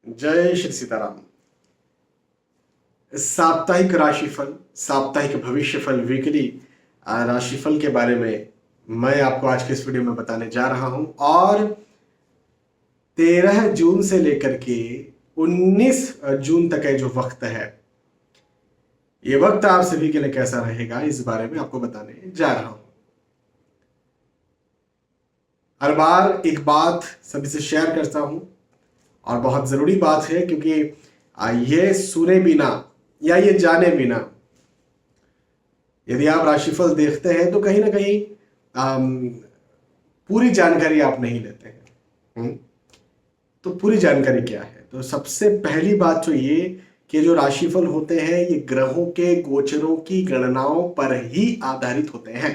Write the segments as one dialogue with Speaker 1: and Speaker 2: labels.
Speaker 1: जय श्री सीताराम। साप्ताहिक राशिफल, साप्ताहिक भविष्यफल, वीकली राशिफल के बारे में मैं आपको आज के इस वीडियो में बताने जा रहा हूं। और 13 जून से लेकर के 19 जून तक का जो वक्त है, ये वक्त आप सभी के लिए कैसा रहेगा, इस बारे में आपको बताने जा रहा हूं। हर बार एक बात सभी से शेयर करता हूं और बहुत जरूरी बात है, क्योंकि ये सुने बिना या ये जाने बिना यदि आप राशिफल देखते हैं तो कहीं ना कहीं पूरी जानकारी आप नहीं लेते हैं। तो पूरी जानकारी क्या है? तो सबसे पहली बात तो ये कि जो राशिफल होते हैं ये ग्रहों के गोचरों की गणनाओं पर ही आधारित होते हैं।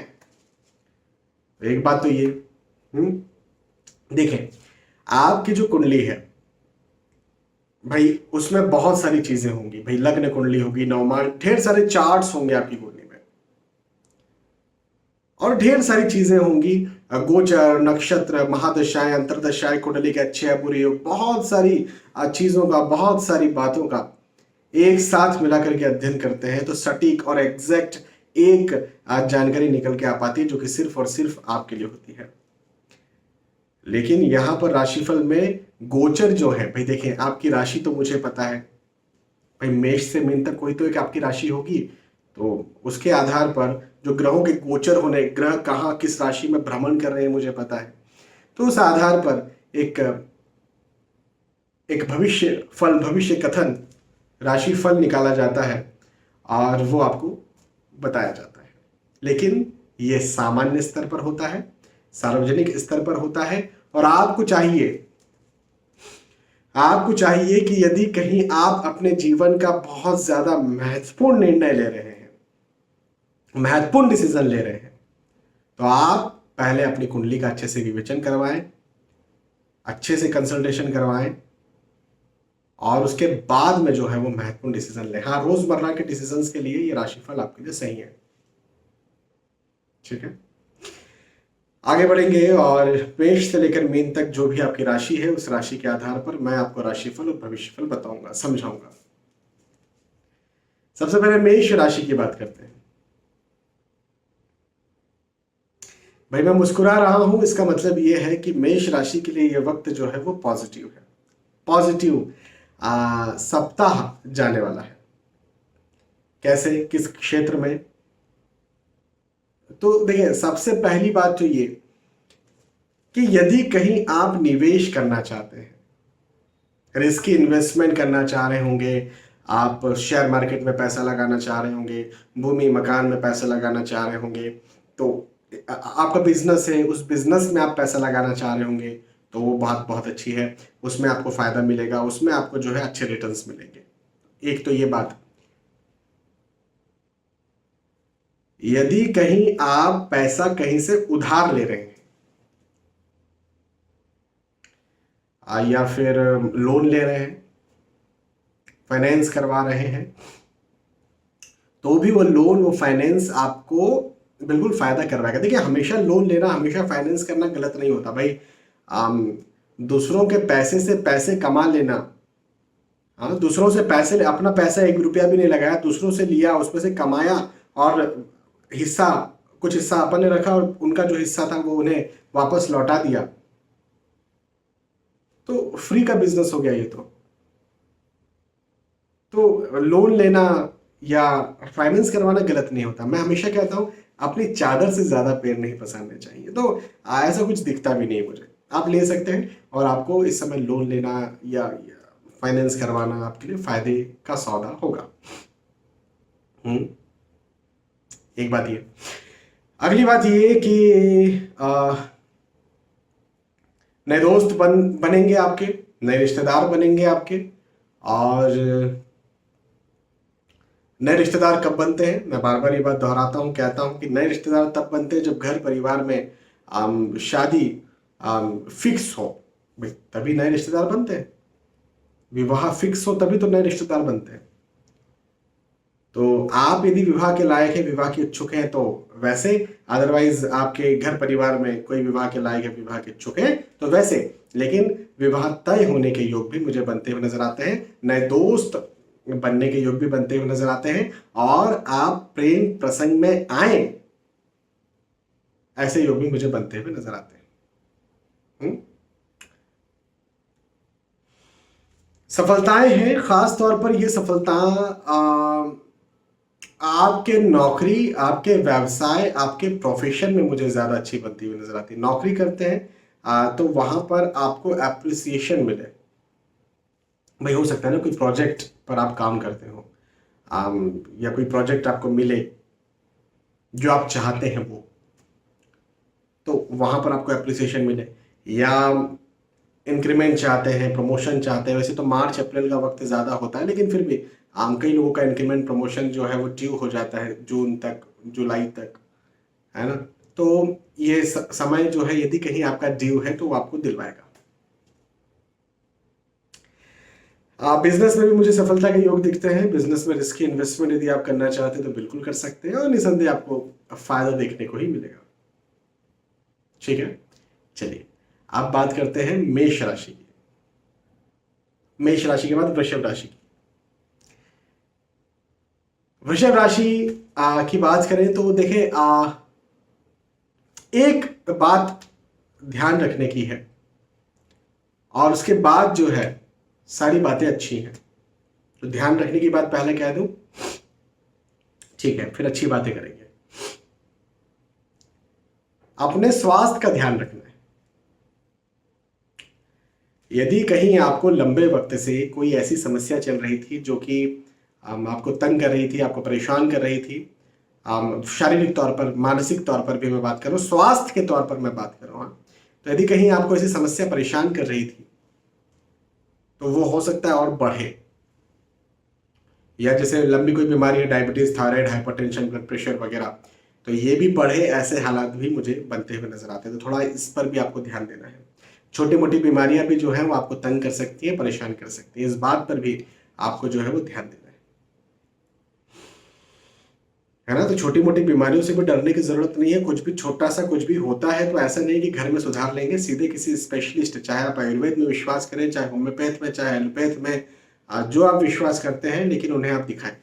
Speaker 1: एक बात तो ये देखें, आपकी जो कुंडली है भाई, उसमें बहुत सारी चीजें होंगी भाई। लग्न कुंडली होगी, नवमान, ढेर सारे चार्ट्स होंगे आपकी कुंडली में, और ढेर सारी चीजें होंगी। गोचर, नक्षत्र, महादशाएं, अंतरदशाएं, कुंडली के अच्छे बुरे, बहुत सारी चीजों का, बहुत सारी बातों का एक साथ मिलाकर के अध्ययन करते हैं तो सटीक और एग्जैक्ट एक जानकारी निकल के आ पाती है, जो कि सिर्फ और सिर्फ आपके लिए होती है। लेकिन यहां पर राशिफल में गोचर जो है भाई, देखें, आपकी राशि तो मुझे पता है भाई, मेष से मीन तक कोई तो एक आपकी राशि होगी। तो उसके आधार पर जो ग्रहों के गोचर होने, ग्रह कहाँ किस राशि में भ्रमण कर रहे हैं मुझे पता है। तो उस आधार पर एक एक भविष्य कथन, राशि फल निकाला जाता है और वो आपको बताया जाता है। लेकिन ये सामान्य स्तर पर होता है, सार्वजनिक स्तर पर होता है। और आपको चाहिए कि यदि कहीं आप अपने जीवन का बहुत ज्यादा महत्वपूर्ण निर्णय ले रहे हैं, महत्वपूर्ण डिसीजन ले रहे हैं, तो आप पहले अपनी कुंडली का अच्छे से विवेचन करवाएं, अच्छे से कंसल्टेशन करवाएं, और उसके बाद में जो है वो महत्वपूर्ण डिसीजन लें। हाँ, रोजमर्रा के डिसीजंस के लिए ये राशिफल आपके लिए सही है। ठीक है, आगे बढ़ेंगे और मेष से लेकर मीन तक जो भी आपकी राशि है, उस राशि के आधार पर मैं आपको राशिफल और भविष्यफल बताऊंगा, समझाऊंगा। सबसे पहले मेष राशि की बात करते हैं। भाई, मैं मुस्कुरा रहा हूं, इसका मतलब यह है कि मेष राशि के लिए यह वक्त जो है वो पॉजिटिव है। पॉजिटिव सप्ताह जाने वाला है। कैसे, किस क्षेत्र में? तो देखिए, सबसे पहली बात तो ये कि यदि कहीं आप निवेश करना चाहते हैं, रिस्की इन्वेस्टमेंट करना चाह रहे होंगे, आप शेयर मार्केट में पैसा लगाना चाह रहे होंगे, भूमि मकान में पैसा लगाना चाह रहे होंगे, तो आपका बिजनेस है, उस बिजनेस में आप पैसा लगाना चाह रहे होंगे, तो वो बात बहुत अच्छी है। उसमें आपको फायदा मिलेगा, उसमें आपको जो है अच्छे रिटर्न्स मिलेंगे। एक तो ये बात। यदि कहीं आप पैसा कहीं से उधार ले रहे हैं या फिर लोन ले रहे हैं, फाइनेंस करवा रहे हैं, तो भी वो लोन, वो फाइनेंस आपको बिल्कुल फायदा करवाएगा। देखिए, हमेशा लोन लेना, हमेशा फाइनेंस करना गलत नहीं होता भाई। दूसरों के पैसे से पैसे कमा लेना, हाँ, दूसरों से पैसे, अपना पैसा 1 रुपया भी नहीं लगाया, दूसरों से लिया, उसमें से कमाया, और हिस्सा, कुछ हिस्सा अपन ने रखा और उनका जो हिस्सा था वो उन्हें वापस लौटा दिया, तो फ्री का बिजनेस हो गया ये। तो लोन लेना या फाइनेंस करवाना गलत नहीं होता। मैं हमेशा कहता हूं, अपनी चादर से ज्यादा पैर नहीं पसारने चाहिए। तो ऐसा कुछ दिखता भी नहीं मुझे। आप ले सकते हैं, और आपको इस समय लोन लेना या फाइनेंस करवाना आपके लिए फायदे का सौदा होगा। एक बात ये। अगली बात ये कि नए दोस्त बनेंगे आपके, नए रिश्तेदार बनेंगे आपके। और नए रिश्तेदार कब बनते हैं? मैं बार बार ये बात दोहराता हूँ, कहता हूँ कि नए रिश्तेदार तब बनते हैं जब घर परिवार में शादी फिक्स हो, भाई तभी नए रिश्तेदार बनते हैं। विवाह फिक्स हो तभी तो नए रिश्तेदार बनते हैं। तो आप यदि विवाह के लायक है, विवाह के इच्छुक हैं तो वैसे, अदरवाइज आपके घर परिवार में कोई विवाह के लायक है, विवाह के इच्छुक है तो वैसे। लेकिन विवाह तय होने के योग भी मुझे बनते हुए नजर आते हैं, नए दोस्त बनने के योग भी बनते हुए नजर आते हैं, और आप प्रेम प्रसंग में आए ऐसे योग भी मुझे बनते हुए नजर आते हैं। सफलताएं हैं, खास तौर पर ये सफलता आपके नौकरी, आपके व्यवसाय, आपके प्रोफेशन में मुझे ज्यादा अच्छी बनती हुई नजर आती है। नौकरी करते हैं तो वहां पर आपको एप्रिसिएशन मिले। भाई हो सकता है ना कोई प्रोजेक्ट पर आप काम करते हो, या कोई प्रोजेक्ट आपको मिले जो आप चाहते हैं वो, तो वहां पर आपको एप्रिसिएशन मिले, या इंक्रीमेंट चाहते हैं, प्रमोशन चाहते हैं। वैसे तो मार्च अप्रैल का वक्त ज़्यादा होता है, लेकिन फिर भी कई लोगों का इंक्रीमेंट प्रमोशन जो है वो ड्यू हो जाता है जून तक, जुलाई तक, है ना। तो ये समय जो है यदि कहीं आपका ड्यू है तो वो आपको दिलवाएगा। बिजनेस में भी मुझे सफलता के योग दिखते हैं। बिजनेस में रिस्की इन्वेस्टमेंट यदि आप करना चाहते हैं तो बिल्कुल कर सकते हैं, और निसंदेह आपको फायदा देखने को ही मिलेगा। ठीक है, चलिए अब बात करते हैं मेष राशि की। मेष राशि के बाद वृषभ राशि की। वृषभ राशि की बात करें तो देखें, एक बात ध्यान रखने की है, और उसके बाद जो है सारी बातें अच्छी हैं। तो ध्यान रखने की बात पहले कह दूं, ठीक है, फिर अच्छी बातें करेंगे। अपने स्वास्थ्य का ध्यान रखना है। यदि कहीं आपको लंबे वक्त से कोई ऐसी समस्या चल रही थी जो कि आपको तंग कर रही थी, आपको परेशान कर रही थी, शारीरिक तौर पर, मानसिक तौर पर भी मैं बात कर रहा हूँ, स्वास्थ्य के तौर पर मैं बात कर रहा हूँ, तो यदि कहीं आपको ऐसी समस्या परेशान कर रही थी तो वो हो सकता है और बढ़े, या जैसे लंबी कोई बीमारी है, diabetes, thyroid, hypertension, blood pressure वगैरह, तो ये भी बढ़े, ऐसे हालात भी मुझे बनते हुए नजर आते हैं। तो थोड़ा इस पर भी आपको ध्यान देना है। छोटी मोटी बीमारियां भी जो है वो आपको तंग कर सकती है, परेशान कर सकती है, इस बात पर भी आपको जो है वो ध्यान देना है ना। तो छोटी मोटी बीमारियों से भी डरने की जरूरत नहीं है। कुछ भी छोटा सा कुछ भी होता है तो ऐसा नहीं कि घर में सुधार लेंगे, सीधे किसी स्पेशलिस्ट, चाहे आप आयुर्वेद में विश्वास करें, चाहे होम्योपैथ में, चाहे एलोपैथ में, जो आप विश्वास करते हैं, लेकिन उन्हें आप दिखाएं।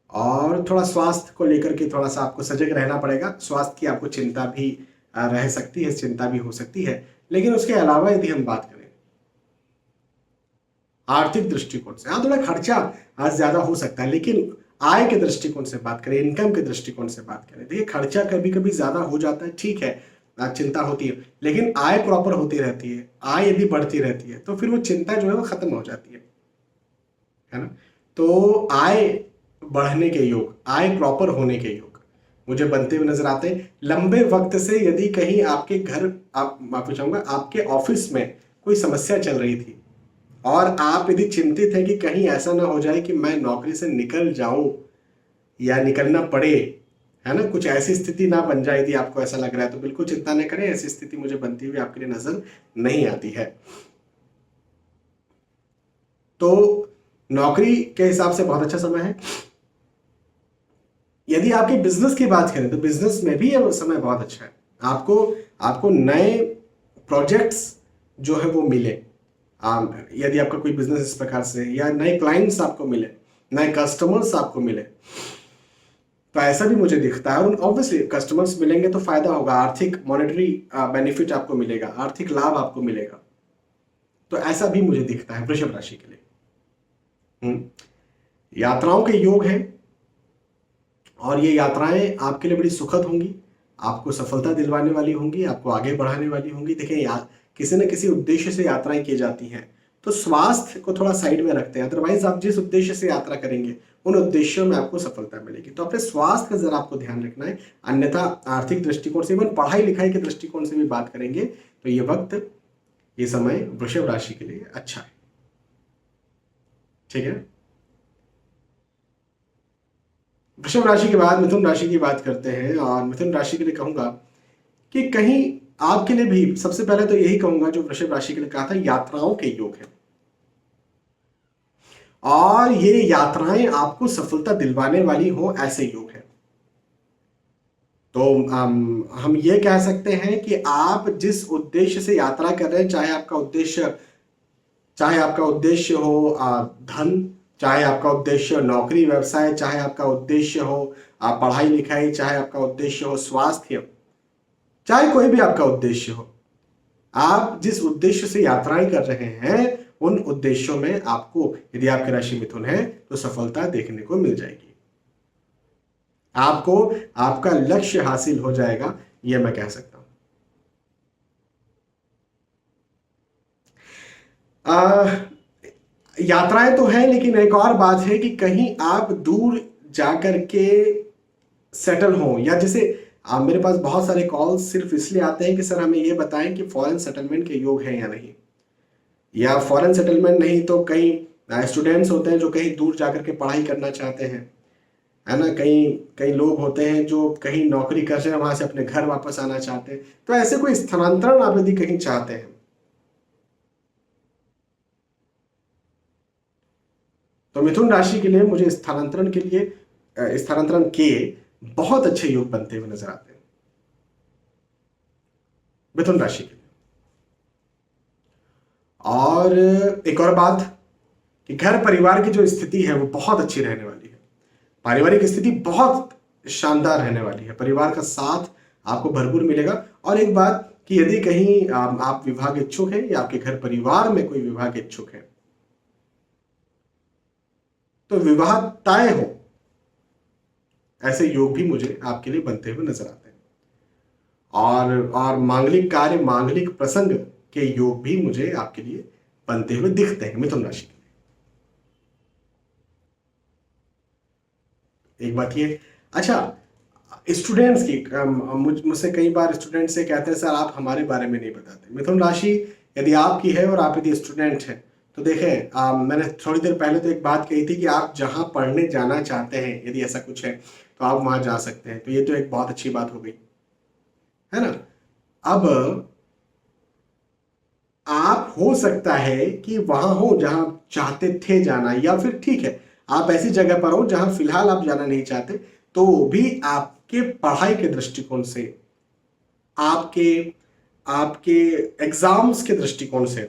Speaker 1: और थोड़ा स्वास्थ्य को लेकर के थोड़ा सा आपको सजग रहना पड़ेगा। स्वास्थ्य की आपको चिंता भी रह सकती है, चिंता भी हो सकती है। लेकिन उसके अलावा यदि हम बात करें आर्थिक दृष्टिकोण से, हाँ थोड़ा खर्चा आज ज्यादा हो सकता है, लेकिन आय के दृष्टिकोण से बात करें, इनकम के दृष्टिकोण से बात करें, देखिए खर्चा कभी कभी ज्यादा हो जाता है, ठीक है, चिंता होती है, लेकिन आय प्रॉपर होती रहती है। आय यदि बढ़ती रहती है तो फिर वो चिंता जो है वो खत्म हो जाती है ना। तो आय बढ़ने के योग, आय प्रॉपर होने के योग मुझे बनते हुए नजर आते हैं। लंबे वक्त से यदि कहीं आपके घर, आप माफी चाहूंगा, आपके ऑफिस में कोई समस्या चल रही थी, और आप यदि चिंतित हैं कि कहीं ऐसा ना हो जाए कि मैं नौकरी से निकल जाऊं या निकलना पड़े, है ना, कुछ ऐसी स्थिति ना बन जाए, यदि आपको ऐसा लग रहा है तो बिल्कुल चिंता न करें, ऐसी स्थिति मुझे बनती हुई आपके लिए नजर नहीं आती है। तो नौकरी के हिसाब से बहुत अच्छा समय है। यदि आपके बिजनेस की बात करें तो बिजनेस में भी यह समय बहुत अच्छा है। आपको नए प्रोजेक्ट्स जो है वो मिले, यदि आपका कोई बिजनेस इस प्रकार से, या नए क्लाइंट्स आपको मिले, नए कस्टमर्स आपको मिले, तो ऐसा भी मुझे दिखता है। और ऑब्वियसली कस्टमर्स मिलेंगे तो फायदा होगा, आर्थिक मॉनेटरी बेनिफिट आपको मिलेगा, आर्थिक लाभ आपको मिलेगा। तो ऐसा भी मुझे दिखता है वृषभ राशि के लिए। यात्राओं के योग है, और ये यात्राएं आपके लिए बड़ी सुखद होंगी, आपको सफलता दिलवाने वाली होंगी, आपको आगे बढ़ाने वाली होंगी। देखिए किसी न किसी उद्देश्य से यात्राएं की जाती हैं, तो स्वास्थ्य को थोड़ा साइड में रखते हैं, अदरवाइज आप जिस उद्देश्य से यात्रा करेंगे उन उद्देश्यों में आपको सफलता मिलेगी। तो अपने स्वास्थ्य का जरा आपको ध्यान रखना है। अन्यथा आर्थिक दृष्टिकोण से, इवन पढ़ाई लिखाई के दृष्टिकोण से भी बात करेंगे तो ये वक्त, ये समय वृषभ राशि के लिए अच्छा है। ठीक है, वृषभ राशि के बाद मिथुन राशि की बात करते हैं। और मिथुन राशि के लिए कहूंगा कि कहीं आपके लिए भी, सबसे पहले तो यही कहूंगा जो वृषभ राशि के लिए कहा था, यात्राओं के योग है। और ये यात्राएं आपको सफलता दिलवाने वाली हो, ऐसे योग है। तो हम ये कह सकते हैं कि आप जिस उद्देश्य से यात्रा कर रहे हैं, चाहे आपका उद्देश्य हो धन, चाहे आपका उद्देश्य नौकरी व्यवसाय, चाहे आपका उद्देश्य हो पढ़ाई लिखाई, चाहे आपका उद्देश्य हो स्वास्थ्य, चाहे कोई भी आपका उद्देश्य हो, आप जिस उद्देश्य से यात्राएं कर रहे हैं उन उद्देश्यों में आपको, यदि आपकी राशि मिथुन है, तो सफलता देखने को मिल जाएगी। आपको आपका लक्ष्य हासिल हो जाएगा, यह मैं कह सकता हूं। यात्राएं तो है, लेकिन एक और बात है कि कहीं आप दूर जाकर के सेटल हो, या जैसे मेरे पास बहुत सारे कॉल्स सिर्फ इसलिए आते हैं कि सर हमें ये बताएं कि फॉरेन सेटलमेंट के योग है या नहीं, या फॉरेन सेटलमेंट नहीं तो कई स्टूडेंट्स होते हैं जो कहीं दूर जाकर के पढ़ाई करना चाहते हैं, है ना। कई कई लोग होते हैं जो कहीं नौकरी कर रहे हैं, वहां से अपने घर वापस आना चाहते हैं। तो ऐसे कोई स्थानांतरण आप यदि कहीं चाहते हैं, तो मिथुन राशि के लिए मुझे स्थानांतरण के बहुत अच्छे योग बनते हुए नजर आते हैं मिथुन राशि के लिए। और एक और बात कि घर परिवार की जो स्थिति है वो बहुत अच्छी रहने वाली है। पारिवारिक स्थिति बहुत शानदार रहने वाली है, परिवार का साथ आपको भरपूर मिलेगा। और एक बात कि यदि कहीं आप विवाह के इच्छुक हैं, या आपके घर परिवार में कोई विवाह के इच्छुक है, तो विवाह तय हो, ऐसे योग भी मुझे आपके लिए बनते हुए नजर आते हैं। और मांगलिक कार्य, मांगलिक प्रसंग के योग भी मुझे आपके लिए बनते हुए दिखते हैं मिथुन राशि के लिए। एक बात ये, अच्छा, स्टूडेंट्स की, मुझसे कई बार स्टूडेंट से कहते हैं सर आप हमारे बारे में नहीं बताते। मिथुन राशि यदि आपकी है और आप यदि स्टूडेंट हैं, तो देखें, मैंने थोड़ी देर पहले तो एक बात कही थी कि आप जहां पढ़ने जाना चाहते हैं, यदि ऐसा कुछ है तो आप वहां जा सकते हैं। तो ये तो एक बहुत अच्छी बात हो गई, है ना। अब आप हो सकता है कि वहां हो जहां चाहते थे जाना, या फिर ठीक है आप ऐसी जगह पर हो जहां फिलहाल आप जाना नहीं चाहते, तो भी आपके पढ़ाई के दृष्टिकोण से, आपके आपके एग्जाम्स के दृष्टिकोण से,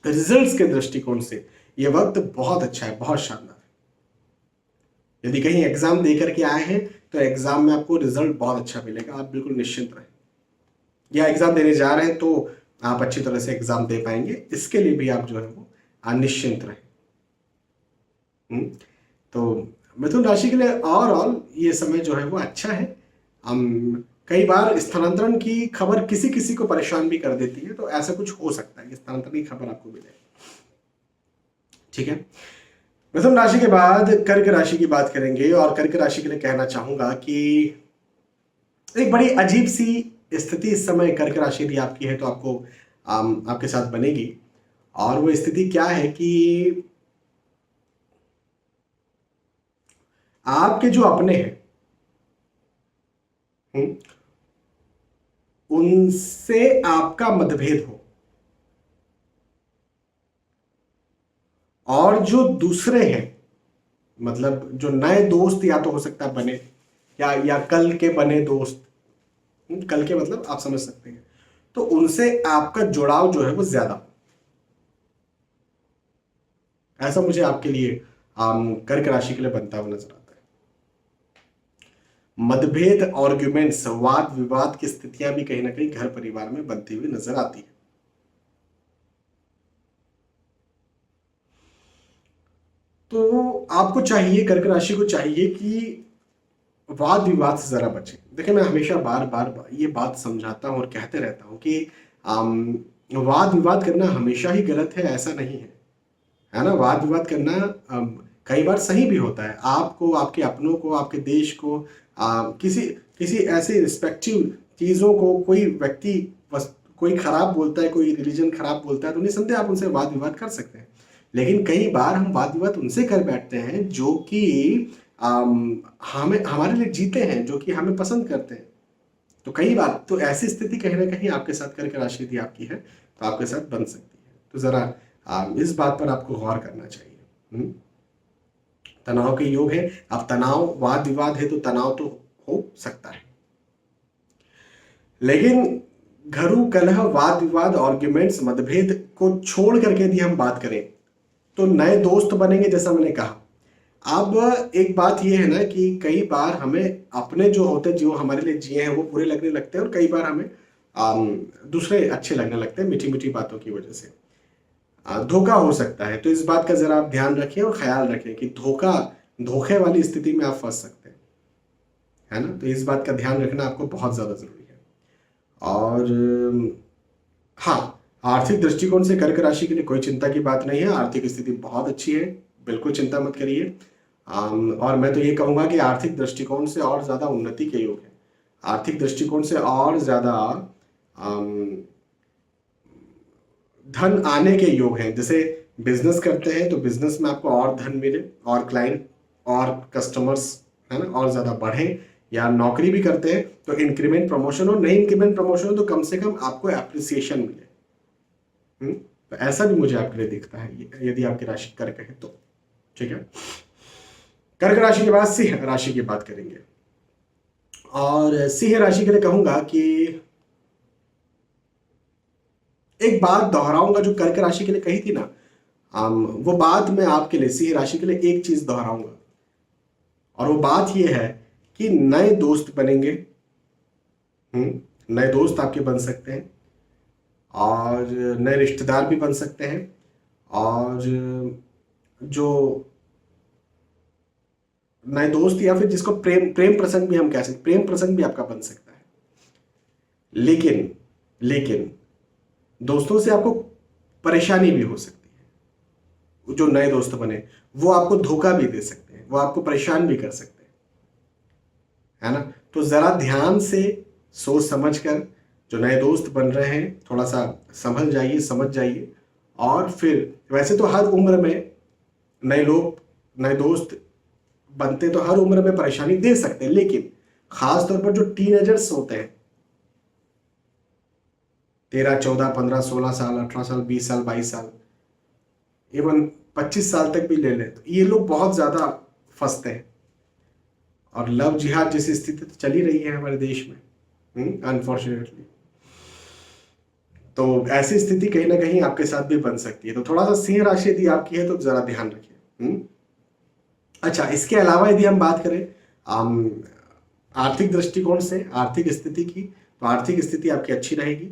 Speaker 1: रिजल्ट्स के दृष्टिकोण से यह वक्त बहुत अच्छा है, बहुत शानदार है। यदि कहीं एग्जाम देकर के आए हैं तो एग्जाम में आपको रिजल्ट बहुत अच्छा मिलेगा, आप बिल्कुल निश्चिंत रहें। या एग्जाम देने जा रहे हैं तो आप अच्छी तरह से एग्जाम दे पाएंगे, इसके लिए भी आप जो है वो निश्चिंत रहें। तो मिथुन राशि के लिए ओवरऑल ये समय जो है वो अच्छा है। हम कई बार स्थानांतरण की खबर किसी किसी को परेशान भी कर देती है, तो ऐसा कुछ हो सकता है कि स्थानांतरण की खबर आपको मिले, ठीक है। मिथुन राशि के बाद कर्क राशि की बात करेंगे, और कर्क राशि के लिए कहना चाहूंगा कि एक बड़ी अजीब सी स्थिति इस समय कर्क राशि भी आपकी है तो आपको आपके साथ बनेगी। और वो स्थिति क्या है कि आपके जो अपने हैं उनसे आपका मतभेद हो, और जो दूसरे हैं, मतलब जो नए दोस्त या तो हो सकता है बने, या कल के बने दोस्त, कल के मतलब आप समझ सकते हैं, तो उनसे आपका जुड़ाव जो है वो ज्यादा हो, ऐसा मुझे आपके लिए कर्क राशि के लिए बनता हुआ नजर आता है। मतभेद, आर्ग्यूमेंट्स, वाद विवाद की स्थितियां भी कहीं ना कहीं घर परिवार में बनती हुई नजर आती है। तो आपको चाहिए, कर्क राशि को चाहिए कि वाद विवाद से जरा बचे। देखिए मैं हमेशा बार बार ये बात समझाता हूं और कहते रहता हूं कि वाद विवाद करना हमेशा ही गलत है, ऐसा नहीं है ना। वाद विवाद करना कई बार सही भी होता है। आपको, आपके अपनों को, आपके देश को, किसी किसी ऐसे रिस्पेक्टिव चीज़ों को कोई व्यक्ति कोई खराब बोलता है, कोई रिलीजन खराब बोलता है, तो निसंदेह आप उनसे वाद विवाद कर सकते हैं। लेकिन कई बार हम वाद विवाद उनसे कर बैठते हैं जो कि हमें, हमारे लिए जीते हैं, जो कि हमें पसंद करते हैं। तो कई बार तो ऐसी स्थिति कहीं ना कहीं आपके साथ कर्क राशि यदि आपकी है तो आपके साथ बन सकती है। तो जरा इस बात पर आपको गौर करना चाहिए। तनाव के योग है। अब तनाव, वाद विवाद है तो तनाव तो हो सकता है, लेकिन घरेलू कलह, वाद विवाद, आर्ग्यूमेंट्स, मतभेद को छोड़ करके यदि हम बात करें तो नए दोस्त बनेंगे, जैसा मैंने कहा। अब एक बात यह है ना कि कई बार हमें अपने जो होते, जो हमारे लिए जिए हैं, वो बुरे लगने लगते हैं, और कई बार हमें दूसरे अच्छे लगने लगते हैं मीठी मीठी बातों की वजह से। धोखा हो सकता है, तो इस बात का जरा आप ध्यान रखें और ख्याल रखें कि धोखे वाली स्थिति में आप फंस सकते हैं, है ना। तो इस बात का ध्यान रखना आपको बहुत ज्यादा जरूरी है। और हाँ, आर्थिक दृष्टिकोण से कर्क राशि के लिए कोई चिंता की बात नहीं है, आर्थिक स्थिति बहुत अच्छी है, बिल्कुल चिंता मत करिए। और मैं तो ये कहूंगा कि आर्थिक दृष्टिकोण से और ज्यादा उन्नति के योग है, आर्थिक दृष्टिकोण से और ज्यादा धन आने के योग हैं। जैसे बिजनेस करते हैं तो बिजनेस में आपको और धन मिले, और क्लाइंट और कस्टमर्स, है ना, और ज्यादा बढ़े। या नौकरी भी करते हैं तो इंक्रीमेंट प्रमोशन हो, नहीं इंक्रीमेंट प्रमोशन हो तो कम से कम आपको एप्रिसिएशन मिले। तो ऐसा भी मुझे आपके लिए दिखता है, यदि आपकी राशि कर्क है तो। ठीक है, कर्क राशि के बाद सिंह राशि की बात करेंगे। और सिंह राशि के लिए कहूंगा कि एक बात दोहराऊंगा जो कर्क राशि के लिए कही थी ना, वो बात मैं आपके लिए सिंह राशि के लिए एक चीज दोहराऊंगा, और वो बात ये है कि नए दोस्त बनेंगे। नए दोस्त आपके बन सकते हैं, और नए रिश्तेदार भी बन सकते हैं, और जो नए दोस्त, या फिर जिसको प्रेम प्रेम प्रसंग भी हम कह सकते, प्रेम प्रसंग भी आपका बन सकता है। लेकिन दोस्तों से आपको परेशानी भी हो सकती है। जो नए दोस्त बने वो आपको धोखा भी दे सकते हैं, वो आपको परेशान भी कर सकते हैं, है ना। तो जरा ध्यान से सोच समझ कर जो नए दोस्त बन रहे हैं थोड़ा सा संभल जाइए, समझ जाइए। और फिर वैसे तो हर उम्र में नए लोग, नए दोस्त बनते तो हर उम्र में परेशानी दे सकते हैं, लेकिन खास तौर पर जो टीनेजर्स होते हैं, 13, 14, 15, 16 साल, 18 साल, 20 साल, 22 साल, इवन 25 साल तक भी ले लें, तो ये लोग बहुत ज्यादा फंसते हैं। और लव जिहाद जैसी स्थिति तो चली रही है हमारे देश में, अनफॉर्चुनेटली। तो ऐसी स्थिति कहीं ना कहीं आपके साथ भी बन सकती है। तो थोड़ा सा सिंह राशि यदि आपकी है तो जरा ध्यान रखिए। अच्छा, इसके अलावा यदि हम बात करें आर्थिक दृष्टिकोण से आर्थिक स्थिति की, तो आर्थिक स्थिति आपकी अच्छी रहेगी,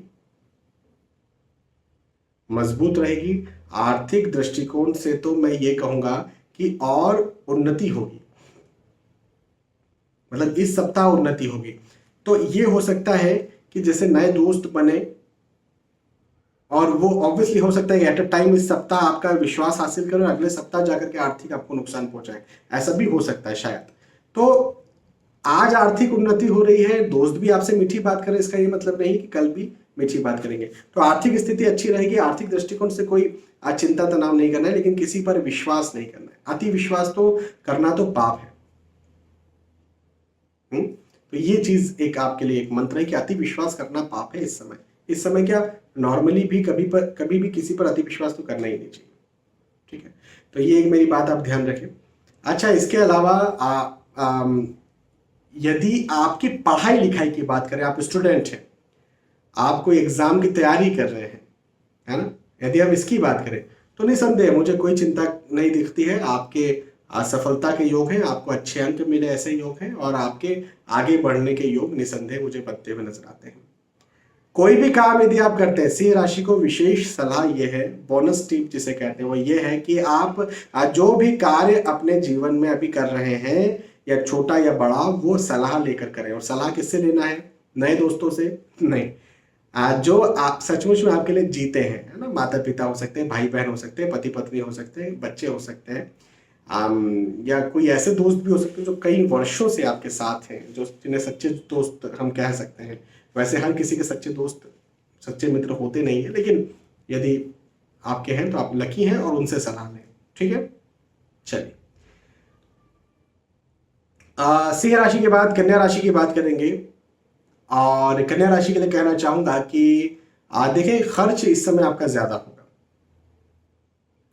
Speaker 1: मजबूत रहेगी। आर्थिक दृष्टिकोण से तो मैं ये कहूंगा कि और उन्नति होगी, मतलब इस सप्ताह उन्नति होगी। तो ये हो सकता है कि जैसे नए दोस्त बने, और वो ऑब्वियसली हो सकता है एट अ टाइम इस सप्ताह आपका विश्वास हासिल करें, अगले सप्ताह जाकर के आर्थिक आपको नुकसान पहुंचाए, ऐसा भी हो सकता है शायद। तो आज आर्थिक उन्नति हो रही है, दोस्त भी आपसे मीठी बात करें, इसका ये मतलब नहीं कि कल भी मीठी बात करेंगे। तो आर्थिक स्थिति अच्छी रहेगी, आर्थिक दृष्टिकोण से कोई चिंता तनाव नहीं करना है, लेकिन किसी पर विश्वास नहीं करना है। अति विश्वास तो करना तो पाप है। तो ये चीज एक आपके लिए एक मंत्र है कि अति विश्वास करना पाप है इस समय क्या नॉर्मली भी कभी भी किसी पर अति विश्वास तो करना ही नहीं चाहिए। ठीक है, तो ये एक मेरी बात आप ध्यान रखें। अच्छा, इसके अलावा यदि आपकी पढ़ाई लिखाई की बात करें, आप स्टूडेंट हैं, आप कोई एग्जाम की तैयारी कर रहे हैं, है ना, यदि हम इसकी बात करें तो निसंदेह मुझे कोई चिंता नहीं दिखती है। आपके सफलता के योग हैं, आपको अच्छे अंक मिले ऐसे योग हैं, और आपके आगे बढ़ने के योग निसंदेह मुझे बनते हुए नजर आते हैं। कोई भी काम यदि आप करते हैं, सिंह राशि को विशेष सलाह यह है, बोनस टिप जिसे कहते हैं, वो ये है कि आप जो भी कार्य अपने जीवन में अभी कर रहे हैं, या छोटा या बड़ा, वो सलाह लेकर करें। और सलाह किससे लेना है? नए दोस्तों से नहीं, जो आप सचमुच में आपके लिए जीते हैं, है ना। माता पिता हो सकते हैं, भाई बहन हो सकते हैं, पति पत्नी हो सकते हैं, बच्चे हो सकते हैं, या कोई ऐसे दोस्त भी हो सकते हैं जो कई वर्षों से आपके साथ हैं, जो जिन्हें सच्चे दोस्त हम कह सकते हैं। वैसे हर किसी के सच्चे दोस्त, सच्चे मित्र होते नहीं है, लेकिन यदि आपके हैं तो आप लकी हैं और उनसे सलाह लें। ठीक है, चलिए सिंह राशि के बाद कन्या राशि की बात करेंगे। और कन्या राशि के लिए कहना चाहूंगा कि देखें, खर्च इस समय आपका ज्यादा होगा।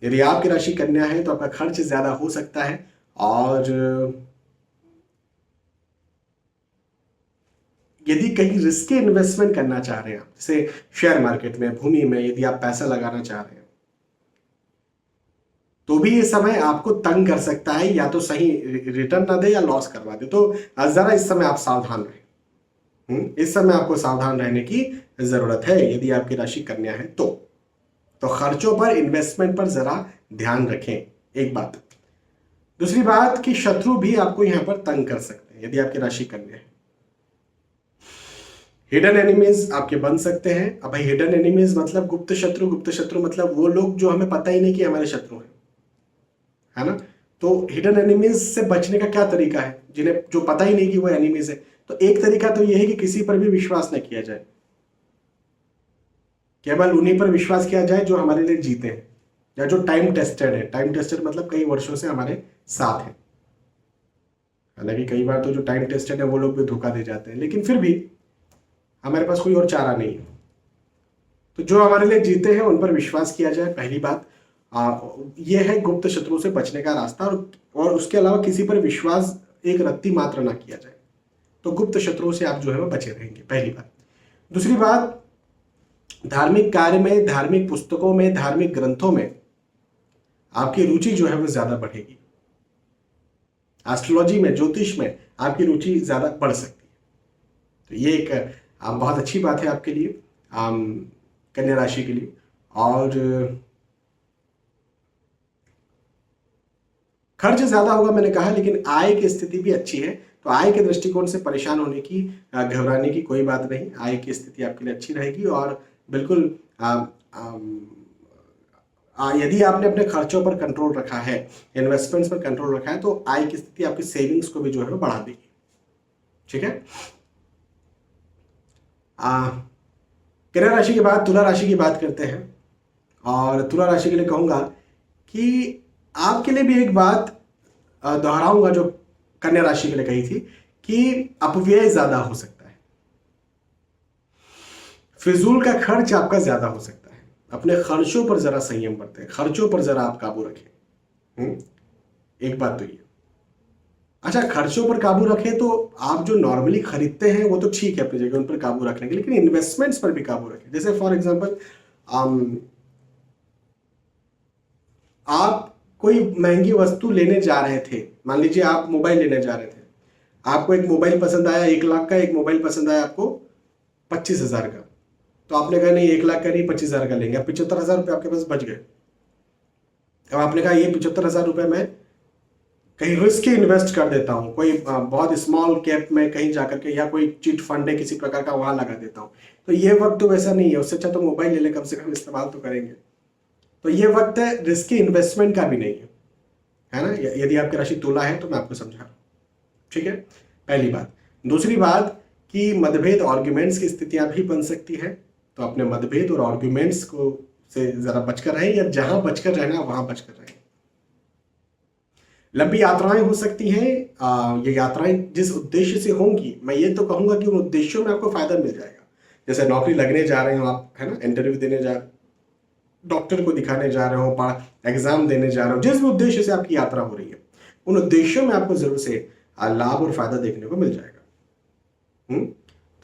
Speaker 1: यदि आपकी राशि कन्या है तो आपका खर्च ज्यादा हो सकता है, और यदि कहीं रिस्की इन्वेस्टमेंट करना चाह रहे हैं आप, जैसे शेयर मार्केट में, भूमि में, यदि आप पैसा लगाना चाह रहे हैं, तो भी ये समय आपको तंग कर सकता है, या तो सही रिटर्न ना दे या लॉस करवा दे। तो जरा इस समय आप सावधान रहें। इस समय आपको सावधान रहने की जरूरत है यदि आपकी राशि कन्या है तो खर्चों पर, इन्वेस्टमेंट पर जरा ध्यान रखें, एक बात। दूसरी बात कि शत्रु भी आपको यहां पर तंग कर सकते हैं यदि आपकी राशि कन्या है। हिडन एनिमीज आपके बन सकते हैं। अब भाई हिडन एनिमीज मतलब गुप्त शत्रु, गुप्त शत्रु मतलब वो लोग जो हमें पता ही नहीं कि हमारे शत्रु हैं, है ना। तो हिडन एनिमीज से बचने का क्या तरीका है, जिन्हें जो पता ही नहीं कि वो एनिमीज है? तो एक तरीका तो यह है कि किसी पर भी विश्वास न किया जाए, केवल उन्हीं पर विश्वास किया जाए जो हमारे लिए जीते हैं, या जो टाइम टेस्टेड है। टाइम टेस्टेड मतलब कई वर्षों से हमारे साथ है। हालांकि कई बार तो जो टाइम टेस्टेड है वो लोग भी धोखा दे जाते हैं, लेकिन फिर भी हमारे पास कोई और चारा नहीं है। तो जो हमारे लिए जीते हैं उन पर विश्वास किया जाए, पहली बात। यह है गुप्त शत्रु से बचने का रास्ता, और उसके अलावा किसी पर विश्वास एक रत्ती मात्र ना किया जाए। तो गुप्त शत्रुओं से आप जो है वो बचे रहेंगे, पहली बात। दूसरी बात, धार्मिक कार्य में, धार्मिक पुस्तकों में, धार्मिक ग्रंथों में आपकी रुचि जो है वो ज्यादा बढ़ेगी। एस्ट्रोलॉजी में, ज्योतिष में आपकी रुचि ज्यादा बढ़ सकती है। तो ये एक बहुत अच्छी बात है आपके लिए, कन्या राशि के लिए। और खर्च ज्यादा होगा मैंने कहा, लेकिन आय की स्थिति भी अच्छी है। तो आय के दृष्टिकोण से परेशान होने की, घबराने की कोई बात नहीं। आय की स्थिति आपके लिए अच्छी रहेगी, और बिल्कुल यदि आपने अपने खर्चों पर कंट्रोल रखा है, इन्वेस्टमेंट्स पर कंट्रोल रखा है, तो आय की स्थिति आपकी सेविंग्स को भी जो है वो बढ़ा देगी। ठीक है। कन्या राशि के बाद तुला राशि की बात करते हैं। और तुला राशि के लिए कहूंगा कि आपके लिए भी एक बात दोहराऊंगा जो कन्या राशि के लिए कही थी, कि अपव्यय ज्यादा हो सकता है। फिजूल का खर्च आपका ज्यादा हो सकता है। अपने खर्चों पर जरा संयम बरतें, खर्चों पर जरा आप काबू रखें। एक बात तो ये। अच्छा, खर्चों पर काबू रखें तो आप जो नॉर्मली खरीदते हैं वो तो ठीक है अपनी जगह, उन पर काबू रखने के, लेकिन इन्वेस्टमेंट्स पर भी काबू रखें। जैसे फॉर एग्जांपल, आप कोई महंगी वस्तु लेने जा रहे थे, मान लीजिए आप मोबाइल लेने जा रहे थे, आपको एक मोबाइल पसंद आया 1 लाख का, एक मोबाइल पसंद आया आपको 25,000 का। तो आपने कहा नहीं 1 लाख का नहीं 25,000 का लेंगे, अब 75,000 रुपये आपके पास बच गए। अब आपने कहा ये 75,000 रुपये मैं कहीं रिस्क इन्वेस्ट कर देता हूँ, कोई बहुत स्मॉल कैप में कहीं जाकर के, या कोई चिट फंड है किसी प्रकार का, वहां लगा देता हूँ। तो ये वक्त तो वैसा नहीं है, उससे अच्छा तो मोबाइल ले ले, कम से कम इस्तेमाल तो करेंगे। तो ये वक्त है रिस्की इन्वेस्टमेंट का भी नहीं है ना। यदि आपकी राशि तुला है तो मैं आपको समझा रहा हूँ। ठीक है, पहली बात। दूसरी बात कि मतभेद, आर्ग्यूमेंट्स की स्थितियां भी बन सकती है। तो अपने मतभेद और आर्ग्यूमेंट्स को से जरा बचकर रहें, या जहां बचकर रहना वहां बचकर रहें। लंबी यात्राएं हो सकती हैं। ये यात्राएं जिस उद्देश्य से होंगी, मैं ये तो कहूंगा कि उन उद्देश्यों में आपको फायदा मिल जाएगा। जैसे नौकरी लगने जा रहे हो आप, है ना, इंटरव्यू देने जा रहे हो, डॉक्टर को दिखाने जा रहे हो, एग्जाम देने जा रहे हो, जिस भी उद्देश्य से आपकी यात्रा हो रही है, उन उद्देश्यों में आपको जरूर से लाभ और फायदा देखने को मिल जाएगा।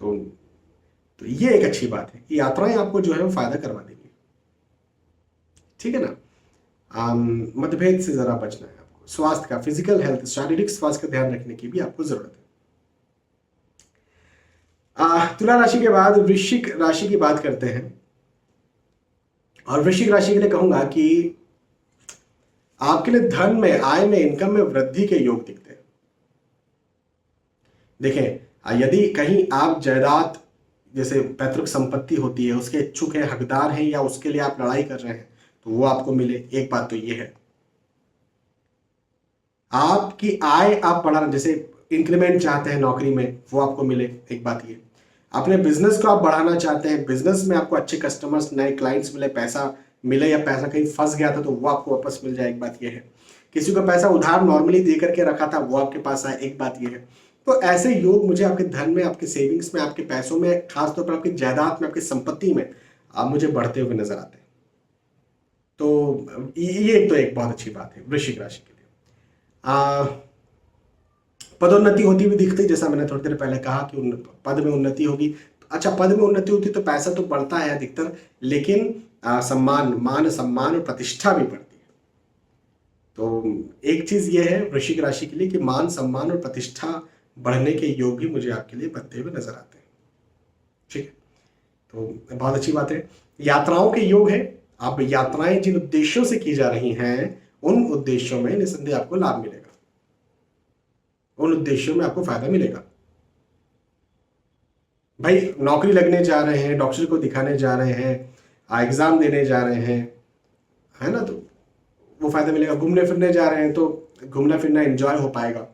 Speaker 1: तो ये एक अच्छी बात है कि यात्राएं आपको जो है वो फायदा करवा देंगी। ठीक है ना। मतभेद से जरा बचना है आपको। स्वास्थ्य का, फिजिकल हेल्थ, शारीरिक स्वास्थ्य का ध्यान रखने की भी आपको जरूरत है। तुला राशि के बाद वृश्चिक राशि की बात करते हैं। और वृश्चिक राशि के लिए कहूंगा कि आपके लिए धन में, आय में, इनकम में वृद्धि के योग दिखते हैं। देखें, यदि कहीं आप जायदाद, जैसे पैतृक संपत्ति होती है, उसके इच्छुक हैं, हकदार हैं, या उसके लिए आप लड़ाई कर रहे हैं, तो वो आपको मिले। एक बात तो ये है। आपकी आय आप बढ़ा, जैसे इंक्रीमेंट चाहते हैं नौकरी में, वो आपको मिले। एक बात ये। अपने बिजनेस को आप बढ़ाना चाहते हैं, बिजनेस में आपको अच्छे कस्टमर्स, नए क्लाइंट्स मिले, पैसा मिले, या पैसा कहीं फंस गया था तो वो आपको वापस मिल जाए। एक बात ये है। किसी को पैसा उधार नॉर्मली दे करके रखा था, वो आपके पास आए। एक बात ये है। तो ऐसे योग मुझे आपके धन में, आपके सेविंग्स में, आपके पैसों में, खासतौर पर आपकी जायदाद में, आपकी संपत्ति में आप मुझे बढ़ते हुए नजर आते हैं। तो ये तो एक बहुत अच्छी बात है वृश्चिक राशि के लिए। पदोन्नति होती हुई दिखती, जैसा मैंने थोड़ी देर पहले कहा कि पद में उन्नति होगी। अच्छा, पद में उन्नति होती तो पैसा तो बढ़ता है अधिकतर, लेकिन सम्मान, मान सम्मान और प्रतिष्ठा भी बढ़ती है। तो एक चीज ये है वृश्चिक राशि के लिए कि मान सम्मान और प्रतिष्ठा बढ़ने के योग भी मुझे आपके लिए बनते हुए नजर आते हैं। ठीक है, तो बहुत अच्छी बात है। यात्राओं के योग है। आप यात्राएं जिन उद्देश्यों से की जा रही हैं उन उद्देश्यों में निसंदेह आपको लाभ मिलेगा, उन उद्देश्यों में आपको फायदा मिलेगा। भाई नौकरी लगने जा रहे हैं, डॉक्टर को दिखाने जा रहे हैं, एग्जाम देने जा रहे हैं, है ना, तो वो फायदा मिलेगा। घूमने फिरने जा रहे हैं तो घूमना फिरना एंजॉय हो पाएगा।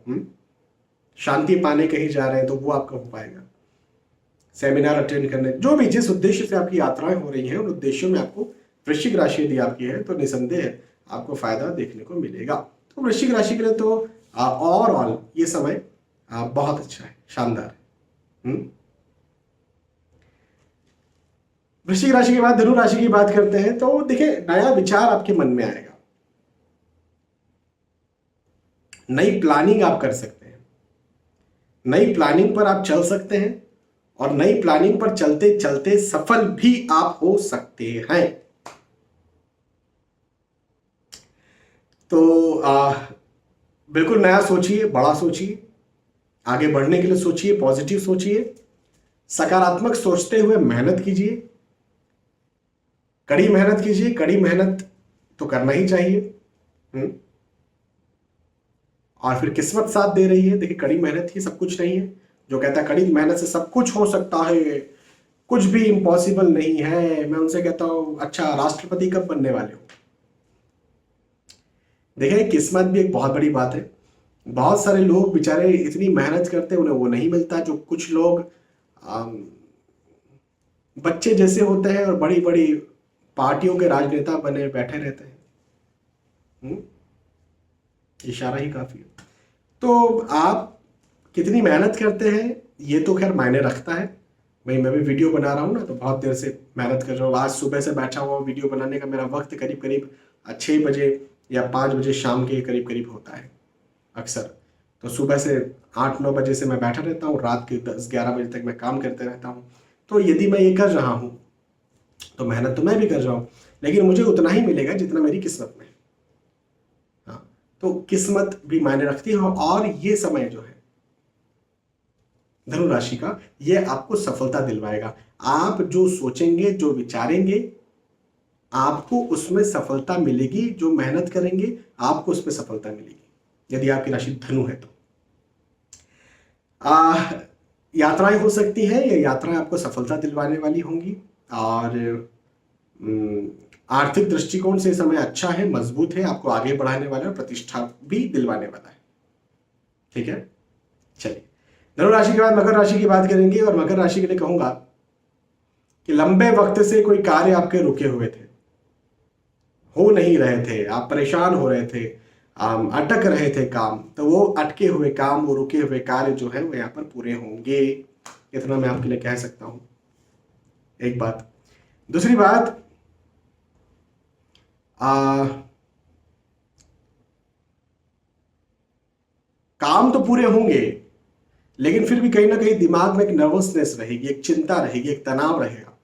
Speaker 1: शांति पाने कहीं जा रहे हैं तो वो आपका हो पाएगा। सेमिनार अटेंड करने, जो भी जिस उद्देश्य से आपकी यात्राएं हो रही हैं उन उद्देश्यों में आपको वृश्चिक राशि यदि आपकी है तो निसंदेह आपको फायदा देखने को मिलेगा। तो वृश्चिक राशि के लिए तो ओवरऑल ये समय बहुत अच्छा है, शानदार है। वृश्चिक राशि के बाद धनु राशि की बात करते हैं। तो देखिए, नया विचार आपके मन में आएगा, नई प्लानिंग आप कर सकते हैं, नई प्लानिंग पर आप चल सकते हैं और नई प्लानिंग पर चलते चलते सफल भी आप हो सकते हैं। तो बिल्कुल नया सोचिए, बड़ा सोचिए, आगे बढ़ने के लिए सोचिए, पॉजिटिव सोचिए, सकारात्मक सोचते हुए मेहनत कीजिए, कड़ी मेहनत कीजिए। कड़ी मेहनत तो करना ही चाहिए। और फिर किस्मत साथ दे रही है। देखिए, कड़ी मेहनत ही सब कुछ नहीं है। जो कहता है कड़ी मेहनत से सब कुछ हो सकता है, कुछ भी इम्पॉसिबल नहीं है, मैं उनसे कहता हूं अच्छा राष्ट्रपति कब बनने वाले हो? देखिए, किस्मत भी एक बहुत बड़ी बात है। बहुत सारे लोग बेचारे इतनी मेहनत करते हैं, उन्हें वो नहीं मिलता। जो कुछ लोग बच्चे जैसे होते हैं और बड़ी बड़ी पार्टियों के राजनेता बने बैठे रहते हैं। इशारा ही काफी है। तो आप कितनी मेहनत करते हैं ये तो खैर मायने रखता है। भाई मैं भी वीडियो बना रहा हूँ ना, तो बहुत देर से मेहनत कर रहा हूँ। आज सुबह से बैठा हुआ वीडियो बनाने का मेरा वक्त करीब करीब 6 बजे या 5 बजे शाम के करीब करीब होता है अक्सर। तो सुबह से 8-9 बजे से मैं बैठा रहता हूँ, रात के 10-11 बजे तक मैं काम करते रहता हूँ। तो यदि मैं ये कर रहा हूँ तो मेहनत तो मैं भी कर रहा हूँ, लेकिन मुझे उतना ही मिलेगा जितना मेरी किस्मत में। हाँ, तो किस्मत भी मायने रखती है। और ये समय जो है धनु राशि का, ये आपको सफलता दिलवाएगा। आप जो सोचेंगे, जो विचारेंगे, आपको उसमें सफलता मिलेगी। जो मेहनत करेंगे आपको उसमें सफलता मिलेगी, यदि आपकी राशि धनु है तो। यात्राएं हो सकती हैं, ये यात्राएं आपको सफलता दिलवाने वाली होंगी। और आर्थिक दृष्टिकोण से समय अच्छा है, मजबूत है, आपको आगे बढ़ाने वाला है, प्रतिष्ठा भी दिलवाने वाला है। ठीक है, चलिए धनु राशि के बाद मकर राशि की बात करेंगे। और मकर राशि के लिए कहूंगा कि लंबे वक्त से कोई कार्य आपके रुके हुए थे, हो नहीं रहे थे, आप परेशान हो रहे थे, अटक रहे थे काम, तो वो अटके हुए काम, वो रुके हुए कार्य जो है वो यहाँ पर पूरे होंगे। इतना मैं आपके लिए कह सकता हूं। एक बात। दूसरी बात, काम तो पूरे होंगे, लेकिन फिर भी कहीं ना कहीं दिमाग में एक नर्वसनेस रहेगी, एक चिंता रहेगी, एक तनाव रहेगा।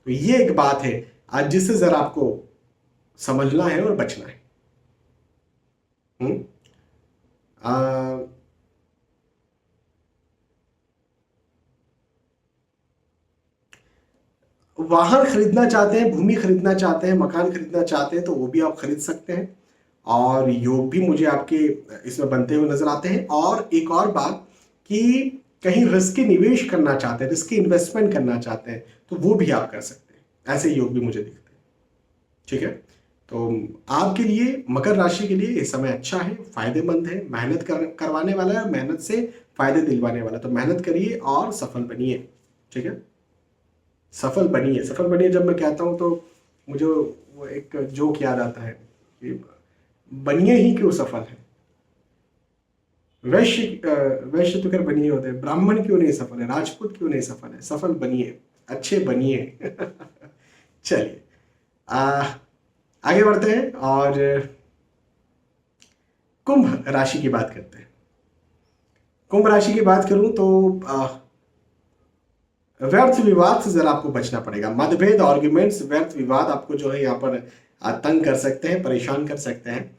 Speaker 1: तो ये एक बात है आज जिससे जरा आपको समझना है और बचना है। वाहन खरीदना चाहते हैं, भूमि खरीदना चाहते हैं, मकान खरीदना चाहते हैं, तो वो भी आप खरीद सकते हैं। और योग भी मुझे आपके इसमें बनते हुए नजर आते हैं। और एक और बात कि कहीं रिस्की निवेश करना चाहते हैं, रिस्की इन्वेस्टमेंट करना चाहते हैं, तो वो भी आप कर सकते हैं। ऐसे योग भी मुझे दिखते हैं। ठीक है, तो आपके लिए, मकर राशि के लिए ये समय अच्छा है, फायदेमंद है, मेहनत करवाने वाला है, मेहनत से फायदे दिलवाने वाला। तो मेहनत करिए और सफल बनिए। ठीक है, सफल बनिए। सफल बनिए जब मैं कहता हूं तो मुझे वो एक जोक याद आता है कि बनिए ही क्यों सफल है। वैश्य तो खैर बनिए होते हैं, ब्राह्मण क्यों नहीं सफल है, राजपूत क्यों नहीं सफल है। सफल बनिए, अच्छे बनिए। चलिए, आगे बढ़ते हैं और कुंभ राशि की बात करते हैं। कुंभ राशि की बात करूं तो व्यर्थ विवाद से जरा आपको बचना पड़ेगा। मतभेद, आर्ग्यूमेंट्स, व्यर्थ विवाद आपको जो है यहाँ पर तंग कर सकते हैं, परेशान कर सकते हैं।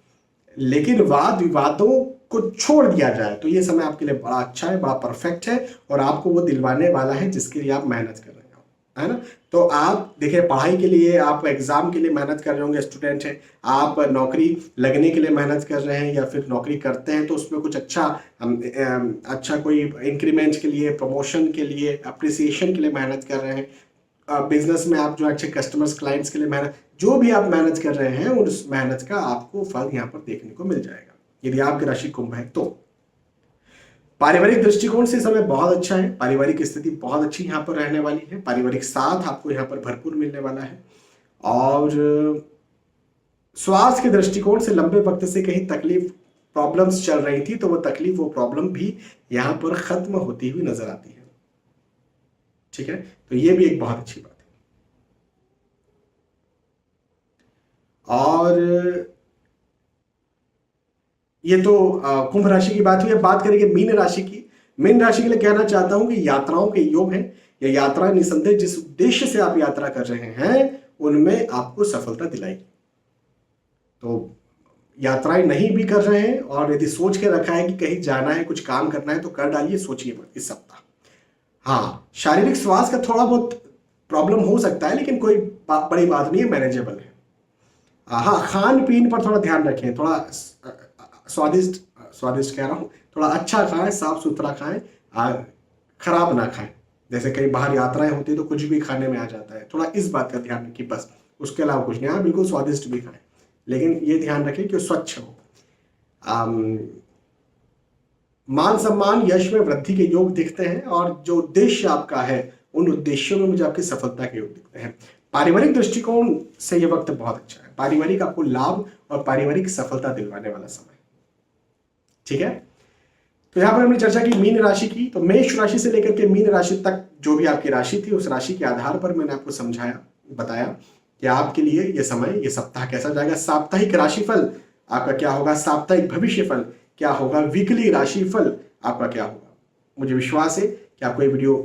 Speaker 1: लेकिन वाद विवादों को छोड़ दिया जाए तो ये समय आपके लिए बड़ा अच्छा है, बड़ा परफेक्ट है, और आपको वो दिलवाने वाला है जिसके लिए आप मेहनत कर रहे हो, है ना। तो आप देखिए, पढ़ाई के लिए, आप एग्जाम के लिए मेहनत कर रहे होंगे, स्टूडेंट हैं आप, नौकरी लगने के लिए मेहनत कर रहे हैं या फिर नौकरी करते हैं तो उसमें कुछ अच्छा अच्छा कोई इंक्रीमेंट के लिए, प्रमोशन के लिए, अप्रिसिएशन के लिए मेहनत कर रहे हैं। बिजनेस में आप जो अच्छे कस्टमर्स, क्लाइंट्स के लिए मेहनत, जो भी आप मेहनत कर रहे हैं उस मेहनत का आपको फल यहाँ पर देखने को मिल जाएगा यदि आपकी राशि कुंभ है तो। पारिवारिक दृष्टिकोण से समय बहुत अच्छा है, पारिवारिक स्थिति बहुत अच्छी यहाँ पर रहने वाली है, पारिवारिक साथ आपको यहाँ पर भरपूर मिलने वाला है। और स्वास्थ्य के दृष्टिकोण से लंबे वक्त से कहीं तकलीफ, प्रॉब्लम्स चल रही थी तो वो तकलीफ, वो प्रॉब्लम भी यहाँ पर खत्म होती हुई नजर आती है। ठीक है, तो ये भी एक बहुत अच्छी बात है। और ये तो कुंभ राशि की बात हुई। अब बात करेंगे मीन राशि की। मीन राशि के लिए कहना चाहता हूं कि यात्राओं के योग हैं। ये यात्रा निसंदेह जिस उद्देश्य से आप यात्रा कर रहे हैं उनमें आपको सफलता दिलाएगी। तो यात्राएं नहीं भी कर रहे हैं और यदि सोच के रखा है कि कहीं जाना है, कुछ काम करना है तो कर डालिए, सोचिए मत इस सप्ताह। हाँ, शारीरिक स्वास्थ्य का थोड़ा बहुत प्रॉब्लम हो सकता है लेकिन कोई बड़ी बात नहीं है, मैनेजेबल है। हाँ, खान पीन पर थोड़ा ध्यान रखें, थोड़ा स्वादिष्ट, स्वादिष्ट कह रहा हूँ, थोड़ा अच्छा खाएं, साफ सुथरा खाएं, खराब ना खाएं। जैसे कई बाहर यात्राएं होती है तो कुछ भी खाने में आ जाता है, थोड़ा इस बात का ध्यान रखिए बस, उसके अलावा कुछ नहीं। हाँ, बिल्कुल स्वादिष्ट भी खाएं लेकिन ये ध्यान रखें कि वो स्वच्छ हो। मान सम्मान, यश में वृद्धि के योग दिखते हैं और जो उद्देश्य आपका है उन उद्देश्यों में मुझे आपकी सफलता के योग दिखते हैं। पारिवारिक दृष्टिकोण से यह वक्त बहुत अच्छा है, पारिवारिक आपको लाभ और पारिवारिक सफलता दिलवाने वाला समय। ठीक है, तो यहां पर हमने चर्चा की मीन राशि की। तो मेष राशि से लेकर के मीन राशि तक जो भी आपकी राशि थी उस राशि के आधार पर मैंने आपको समझाया, बताया कि आपके लिए यह समय, यह सप्ताह कैसा जाएगा। साप्ताहिक राशिफल आपका क्या होगा, साप्ताहिक भविष्य फल क्या होगा, वीकली राशिफल आपका क्या होगा। मुझे विश्वास है कि आपको ये वीडियो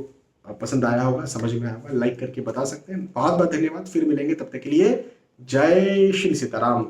Speaker 1: पसंद आया होगा, समझ में आया होगा। लाइक करके बता सकते हैं। बहुत बहुत धन्यवाद, फिर मिलेंगे, तब तक के लिए जय श्री सीताराम।